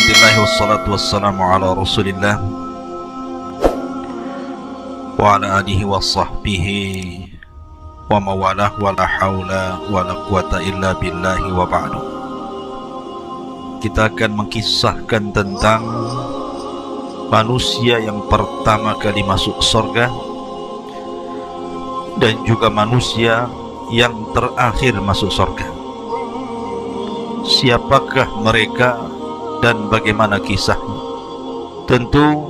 Bismillah wassalatu wassalamu ala rasulillah wa ala alihi wa sahbihi wa mawalah wa la hawla wa la quwata illa billahi wa ba'du. Kita akan mengkisahkan tentang manusia yang pertama kali masuk surga dan juga manusia yang terakhir masuk surga. Siapakah mereka dan bagaimana kisahnya? Tentu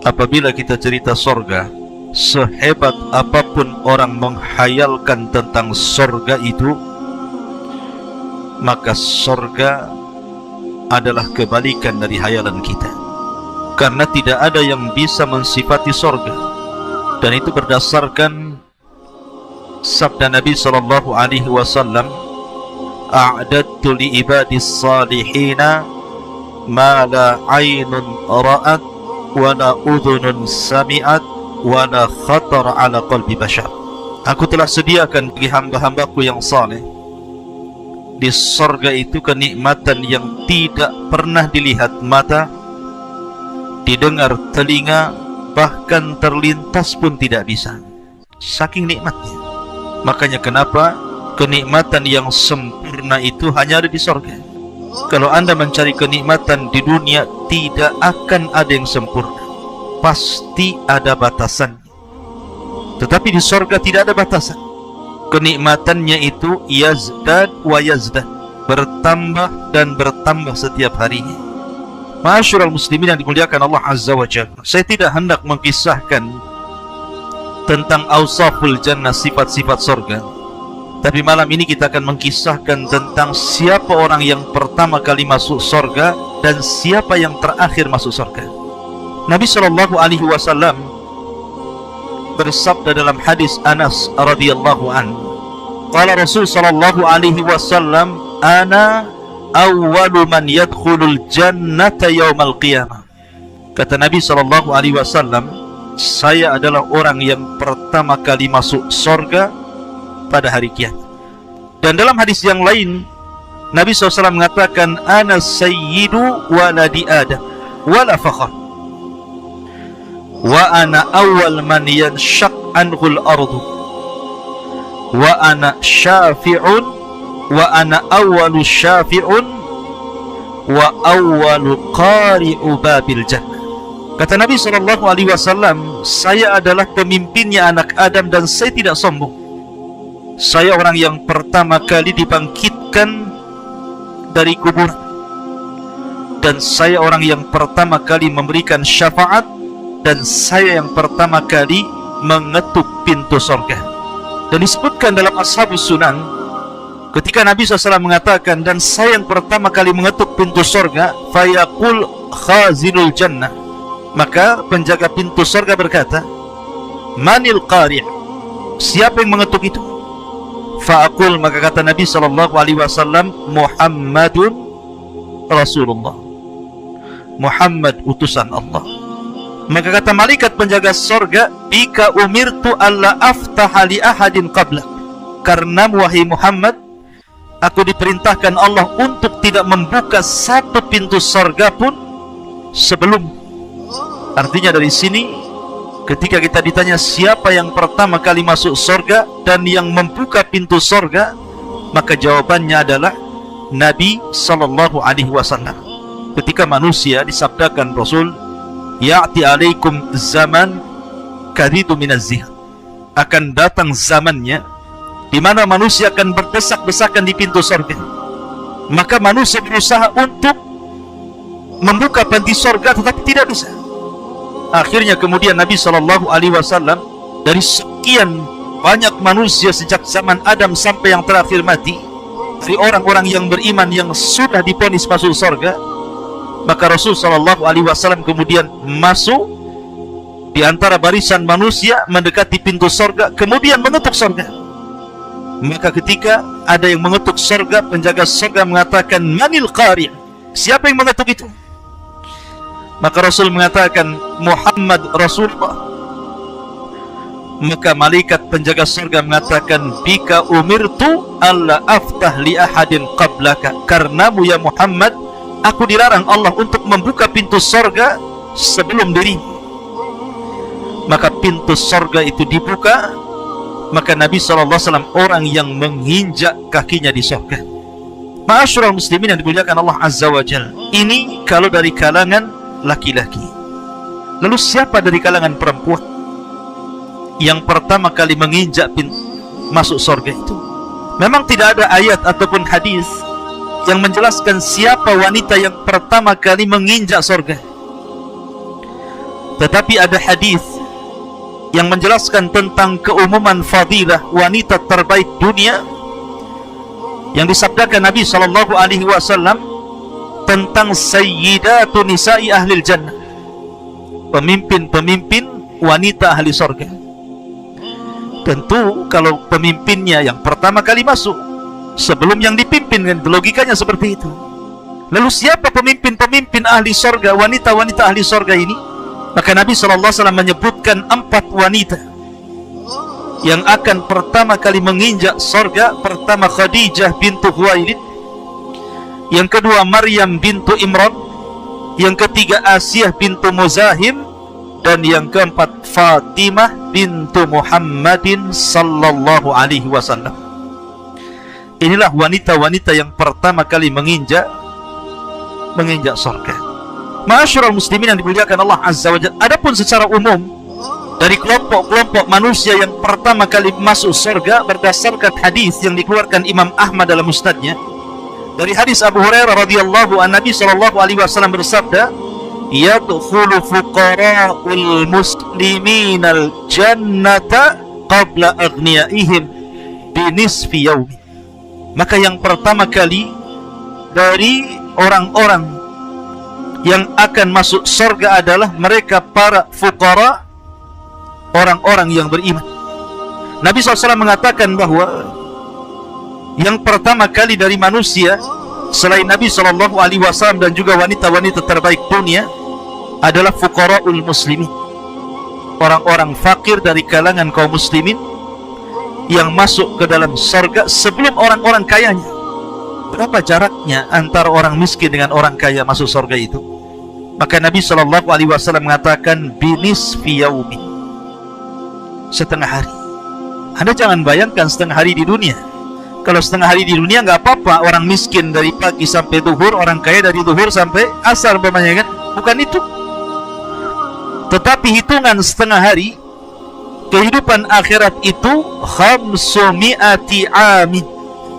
apabila kita cerita surga, sehebat apapun orang menghayalkan tentang surga itu, maka surga adalah kebalikan dari hayalan kita. Karena tidak ada yang bisa mensifati surga. Dan itu berdasarkan sabda Nabi SAW, a'dadtu li ibadis salihina ma la aynun ra'at wa la udhunun sami'at wa la khatar ala qalbi bashar. Aku telah sediakan bagi hamba-hambaku yang saleh di surga itu kenikmatan yang tidak pernah dilihat mata, didengar telinga, bahkan terlintas pun tidak bisa. Saking nikmatnya. Makanya kenapa kenikmatan yang sempurna itu hanya ada di surga. Kalau anda mencari kenikmatan di dunia, tidak akan ada yang sempurna. Pasti ada batasan. Tetapi di surga tidak ada batasan. Kenikmatannya itu yazdad wa yazdad, bertambah dan bertambah setiap harinya. Ma'asyiral muslimin yang dimuliakan Allah Azza wa Jalla, saya tidak hendak mengkisahkan tentang awsaful jannah, sifat-sifat surga. Tapi malam ini kita akan mengkisahkan tentang siapa orang yang pertama kali masuk surga dan siapa yang terakhir masuk surga. Nabi SAW bersabda dalam hadis Anas radhiyallahu an, qala Rasul sallallahu alaihi wasallam, ana awwalu man yadkhulul jannata yaumal qiyamah. Kata Nabi sallallahu alaihi wasallam, saya adalah orang yang pertama kali masuk surga pada hari kiamat. Dan dalam hadis yang lain Nabi SAW mengatakan, ana sayyidu waladi Adam wala fakhar wa ana awal man yanshaq anhul ardu wa ana syafi'un wa ana awalu syafi'un wa awalu qari'u babil jannah. Kata Nabi SAW, saya adalah pemimpinnya anak Adam dan saya tidak sombong. Saya orang yang pertama kali dibangkitkan dari kuburan, dan saya orang yang pertama kali memberikan syafaat, dan saya yang pertama kali mengetuk pintu surga. Dan disebutkan dalam Ashabus Sunan, ketika Nabi SAW mengatakan, dan saya yang pertama kali mengetuk pintu surga, fayaqul khazinul jannah, maka penjaga pintu surga berkata, manil qari', siapa yang mengetuk itu? Fa'aqul, maka kata Nabi SAW, Muhammadun Rasulullah, Muhammad utusan Allah. Maka kata malaikat penjaga surga, bika umirtu alla aftaha li ahadin qablak, karena wahai Muhammad, aku diperintahkan Allah untuk tidak membuka satu pintu surga pun sebelum. Artinya dari sini, ketika kita ditanya siapa yang pertama kali masuk surga dan yang membuka pintu surga, maka jawabannya adalah Nabi SAW. Ketika manusia disabdakan Rasul, ya'ti alaikum zaman karidu minaz zihad, akan datang zamannya di mana manusia akan berdesak-desakan di pintu surga. Maka manusia berusaha untuk membuka pintu surga tetapi tidak bisa. Akhirnya kemudian Nabi SAW, dari sekian banyak manusia sejak zaman Adam sampai yang terakhir mati, dari orang-orang yang beriman yang sudah divonis masuk surga, maka Rasul SAW kemudian masuk di antara barisan manusia, mendekati pintu surga, kemudian mengetuk surga. Maka ketika ada yang mengetuk surga, penjaga surga mengatakan, manil qari', siapa yang mengetuk itu? Maka Rasul mengatakan, Muhammad Rasulullah. Maka malaikat penjaga surga mengatakan, bika umirtu alla aftah li ahadin qablaka, karenamu ya Muhammad, aku dilarang Allah untuk membuka pintu sorga sebelum dirimu. Maka pintu sorga itu dibuka, maka Nabi SAW orang yang menginjak kakinya di sorga. Ma'asyiral muslimin yang dimuliakan Allah Azza wa Jalla, ini kalau dari kalangan laki-laki. Lalu siapa dari kalangan perempuan yang pertama kali menginjak pintu masuk sorga itu? Memang tidak ada ayat ataupun hadis yang menjelaskan siapa wanita yang pertama kali menginjak sorga. Tetapi ada hadis yang menjelaskan tentang keumuman fadilah wanita terbaik dunia, yang disabdakan Nabi SAW tentang sayyidatu nisa'i ahlil jannah, pemimpin-pemimpin wanita ahli sorga. Tentu kalau pemimpinnya yang pertama kali masuk sebelum yang dipimpin, kan logikanya seperti itu. Lalu siapa pemimpin-pemimpin ahli sorga, wanita-wanita ahli sorga ini? Maka Nabi SAW menyebutkan 4 wanita yang akan pertama kali menginjak sorga. Pertama Khadijah bintu Khuwailid, yang kedua Maryam bintu Imran, yang ketiga Asiyah bintu Muzahim, dan yang keempat Fatimah bintu Muhammadin sallallahu alaihi wasallam. Inilah wanita-wanita yang pertama kali menginjak sorga. Ma'asyiral muslimin yang dimuliakan Allah Azza wa Jalla, adapun secara umum dari kelompok-kelompok manusia yang pertama kali masuk surga berdasarkan hadis yang dikeluarkan Imam Ahmad dalam musnadnya dari hadis Abu Hurairah radhiyallahu anhu, Nabi sallallahu alaihi wasallam bersabda, yadkhulu fuqara'ul musliminal jannata qabla aghniyaihim binisfi yaumi. Maka yang pertama kali dari orang-orang yang akan masuk surga adalah mereka para fuqara, orang-orang yang beriman. Nabi SAW mengatakan bahwa yang pertama kali dari manusia selain Nabi SAW dan juga wanita-wanita terbaik dunia adalah fuqara'ul muslimin, orang-orang fakir dari kalangan kaum muslimin yang masuk ke dalam surga sebelum orang-orang kayanya. Berapa jaraknya antara orang miskin dengan orang kaya masuk surga itu? Maka Nabi SAW mengatakan binisfi yaumi, setengah hari. Anda jangan bayangkan setengah hari di dunia. Kalau setengah hari di dunia nggak apa-apa, orang miskin dari pagi sampai zuhur, orang kaya dari zuhur sampai asar, kan? Bukan itu. Tetapi hitungan setengah hari, kehidupan akhirat itu 500 amin,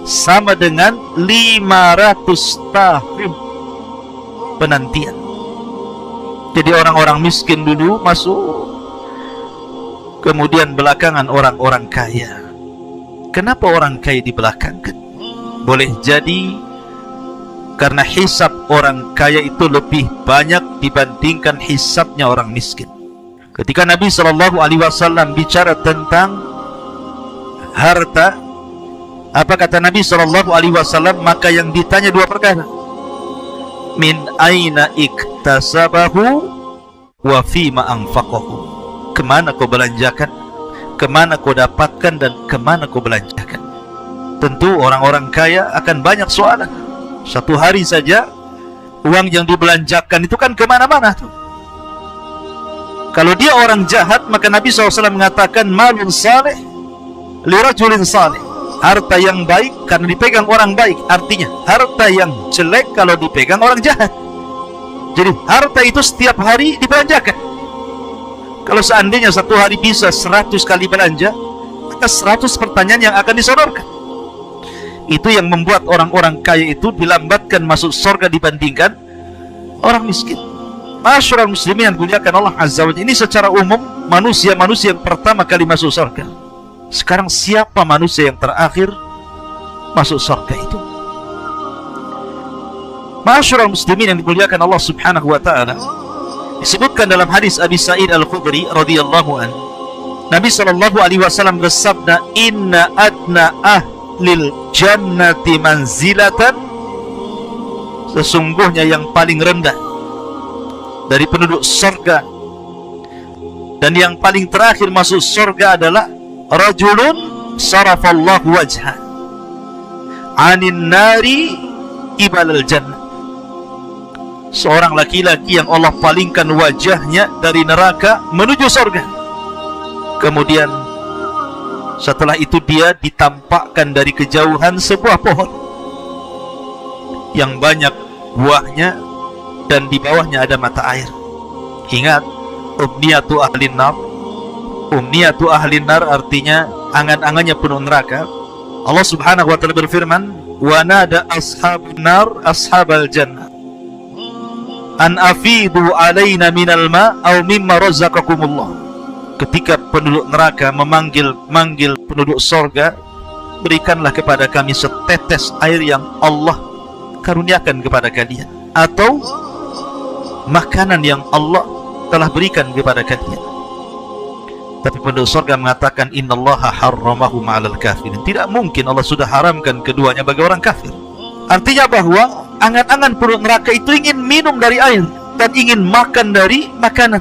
sama dengan 500 tahun penantian. Jadi orang-orang miskin dulu masuk, kemudian belakangan orang-orang kaya. Kenapa orang kaya dibelakangkan? Boleh jadi karena hisab orang kaya itu lebih banyak dibandingkan hisabnya orang miskin. Ketika Nabi SAW bicara tentang harta, apa kata Nabi SAW? Maka yang ditanya 2 perkara. Min aina iktasabahu wa fima anfaqahu. Kemana kau belanjakan, kemana kau dapatkan, dan kemana kau belanjakan. Tentu orang-orang kaya akan banyak soalan. Satu hari saja uang yang dibelanjakan itu kan kemana-mana tuh. Kalau dia orang jahat, maka Nabi SAW mengatakan malun saleh lirajulin saleh, harta yang baik karena dipegang orang baik. Artinya harta yang jelek kalau dipegang orang jahat. Jadi harta itu setiap hari dibelanjakan. Kalau seandainya satu hari bisa 100 kali belanja, maka 100 pertanyaan yang akan disodorkan. Itu yang membuat orang-orang kaya itu dilambatkan masuk surga dibandingkan orang miskin. Ma'asyiral muslimin yang dimuliakan Allah Azza wa Jalla, ini secara umum manusia-manusia yang pertama kali masuk surga. Sekarang siapa manusia yang terakhir masuk surga itu? Ma'asyiral muslimin yang dimuliakan Allah Subhanahu wa taala, disebutkan dalam hadis Abi Sa'id Al-Khudri radhiyallahu anhu, Nabi sallallahu alaihi wasallam bersabda, inna adna ahlil jannati manzilatan, sesungguhnya yang paling rendah dari penduduk surga dan yang paling terakhir masuk surga adalah rajulun sarafallahu wajha anin nari ibalal jannah, seorang laki-laki yang Allah palingkan wajahnya dari neraka menuju surga. Kemudian setelah itu dia ditampakkan dari kejauhan sebuah pohon yang banyak buahnya dan di bawahnya ada mata air. Ingat, umniyatu ahlin nar. Umniyatu ahlin nar artinya angan-angannya penuh neraka. Allah Subhanahu wa taala berfirman, "Wa nada ashabun nar ashabal jannah an afidu alaina minal ma aw mimma razaqakumullah." Ketika penduduk neraka memanggil penduduk surga, berikanlah kepada kami setetes air yang Allah karuniakan kepada kalian, atau makanan yang Allah telah berikan kepada kalian. Tapi penduduk surga mengatakan, innallaha harramahum 'alal kafirin. Tidak mungkin Allah sudah haramkan keduanya bagi orang kafir. Artinya bahwa angan-angan penduduk neraka itu ingin minum dari air dan ingin makan dari makanan,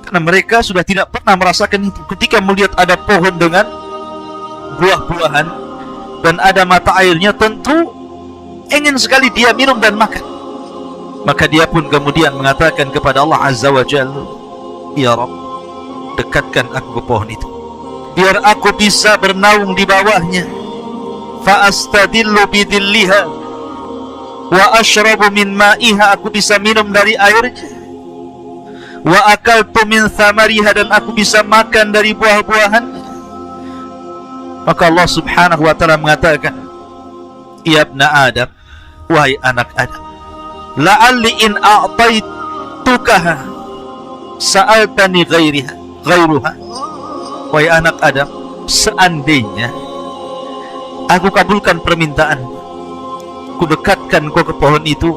karena mereka sudah tidak pernah merasakan itu. Ketika melihat ada pohon dengan buah-buahan dan ada mata airnya, tentu ingin sekali dia minum dan makan. Maka dia pun kemudian mengatakan kepada Allah Azza wa Jalla, "Ya Rabb, dekatkan aku ke pohon itu, biar aku bisa bernaung di bawahnya. Fa astadillu bidilliha wa ashrabu min ma'iha." Aku bisa minum dari airnya. Wa akaltu min thamariha, dan aku bisa makan dari buah-buahan. Maka Allah Subhanahu wa taala mengatakan, "Ya ibna Adam, wahai anak Adam, la'alli in a'taitukaha sa'altani ghairuha." Wahai anak Adam, seandainya aku kabulkan permintaan, ku dekatkan kau ke pohon itu,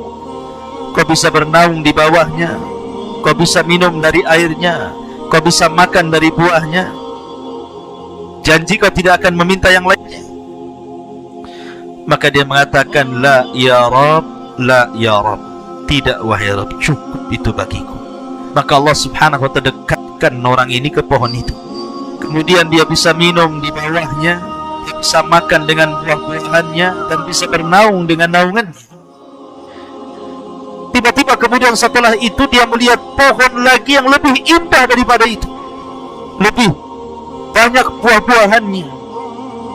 kau bisa bernaung di bawahnya, kau bisa minum dari airnya, kau bisa makan dari buahnya, janji kau tidak akan meminta yang lainnya. Maka dia mengatakan, la ya Rabb, la ya Rabb, tidak wahai Rabb, cukup itu bagiku. Maka Allah Subhanahu wa ta'ala dekatkan orang ini ke pohon itu. Kemudian dia bisa minum di bawahnya, dia bisa makan dengan buah-buahannya, dan bisa bernaung dengan naungannya. Tiba-tiba kemudian setelah itu dia melihat pohon lagi yang lebih indah daripada itu, lebih banyak buah-buahannya,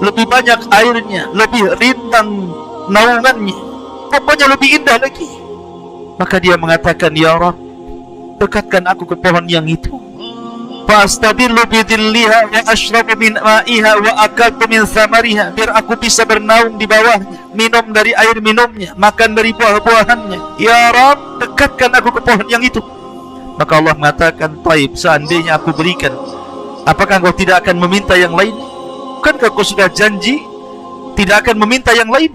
lebih banyak airnya, lebih rindang naungannya, pokoknya lebih indah lagi. Maka dia mengatakan, "Ya Rabb, dekatkan aku ke pohon yang itu. Fastadillu bidilliha wa ashrabu min ma'iha wa akaltu min thamariha." Biar aku bisa bernaung di bawahnya, minum dari air minumnya, makan dari buah-buahannya. Ya Rabb, dekatkan aku ke pohon yang itu. Maka Allah mengatakan, "Taib, seandainya aku berikan, apakah engkau tidak akan meminta yang lain? Bukankah kau sudah janji tidak akan meminta yang lain?"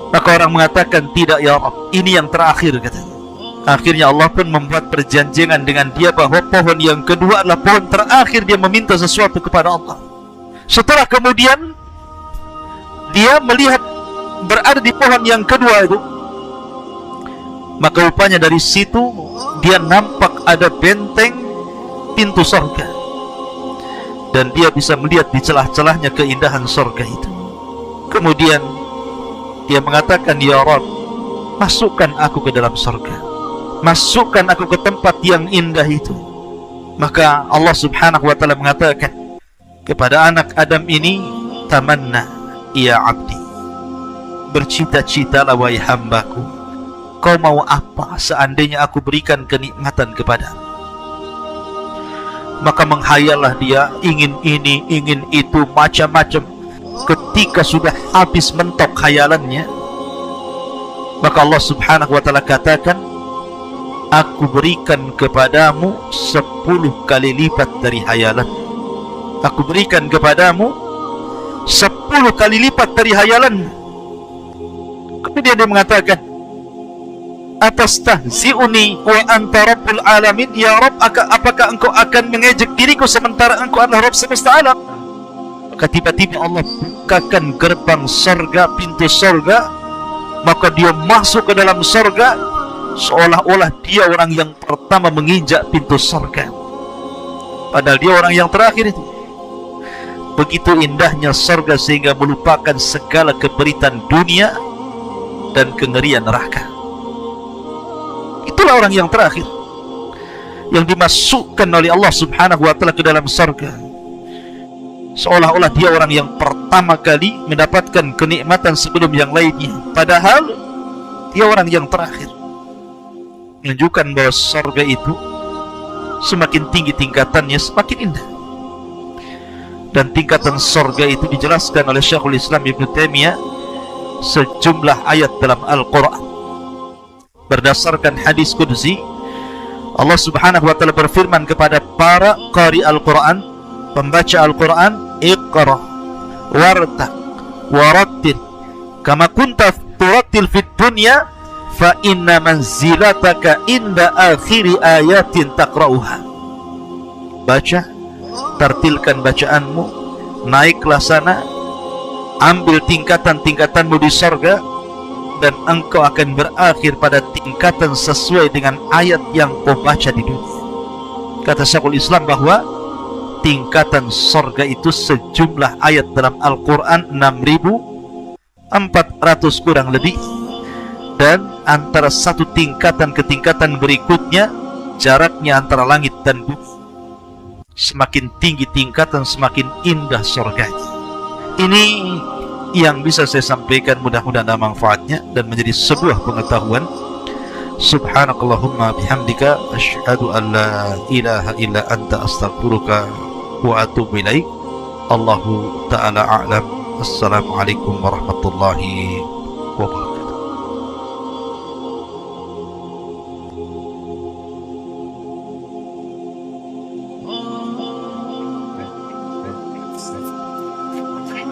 Maka orang mengatakan, "Tidak ya Rabb, ini yang terakhir," katanya. Akhirnya Allah pun membuat perjanjian dengan dia bahwa pohon yang kedua adalah pohon terakhir dia meminta sesuatu kepada Allah. Setelah kemudian dia melihat berada di pohon yang kedua itu, maka rupanya dari situ dia nampak ada benteng pintu surga, dan dia bisa melihat di celah-celahnya keindahan surga itu. Kemudian dia mengatakan, "Ya Rabb, masukkan aku ke dalam surga, masukkan aku ke tempat yang indah itu." Maka Allah Subhanahu wa ta'ala mengatakan kepada anak Adam ini, "Tamanna ya abdi, bercita-citalah wahai hambaku, kau mau apa seandainya aku berikan kenikmatan kepadamu?" Maka menghayallah dia, ingin ini, ingin itu, macam-macam. Ketika sudah habis mentok khayalannya, maka Allah Subhanahu wa ta'ala katakan, "Aku berikan kepadamu 10 kali lipat dari hayalan." Aku berikan kepadamu 10 kali lipat dari hayalan. Kemudian dia mengatakan, "Atastahzi'uni wa anta rabbul alamin?" Ya Rabb, apakah engkau akan mengejek diriku sementara engkau adalah Rabb semesta alam? Maka tiba-tiba Allah bukakan gerbang surga, pintu surga, maka dia masuk ke dalam surga seolah-olah dia orang yang pertama menginjak pintu surga, padahal dia orang yang terakhir itu. Begitu indahnya surga sehingga melupakan segala keperitan dunia dan kengerian neraka. itulah orang yang terakhir yang dimasukkan oleh Allah Subhanahu wa Ta'ala ke dalam surga, seolah-olah dia orang yang pertama kali mendapatkan kenikmatan sebelum yang lainnya, padahal dia orang yang terakhir. Menunjukkan bahwa surga itu semakin tinggi tingkatannya semakin indah. Dan tingkatan surga itu dijelaskan oleh Syekhul Islam Ibn Taimiyah sejumlah ayat dalam Al-Quran. Berdasarkan hadis qudsi, Allah Subhanahu wa Ta'ala berfirman kepada para qari Al-Quran, pembaca Al-Quran, Iqra wartaq warattil kama kunta turattil fid dunya fa inna manzilataka inda akhiri ayatin taqra'uha. Baca, tartilkan bacaanmu, naiklah sana, ambil tingkatan-tingkatanmu di sorga, dan engkau akan berakhir pada tingkatan sesuai dengan ayat yang kau baca di dunia. Kata Syekhul Islam bahwa tingkatan sorga itu sejumlah ayat dalam Al-Quran 6.400 kurang lebih, dan antara satu tingkatan ke tingkatan berikutnya jaraknya antara langit dan bumi. Semakin tinggi tingkatan, semakin indah surganya. Ini yang bisa saya sampaikan, mudah-mudahan ada manfaatnya dan menjadi sebuah pengetahuan. Subhanakallahumma bihamdika asyhadu an la ilaha illa anta astaghfiruka wa atubu ilaik. Allahu ta'ala a'lam. Assalamualaikum warahmatullahi wabarakatuh.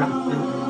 Thank you.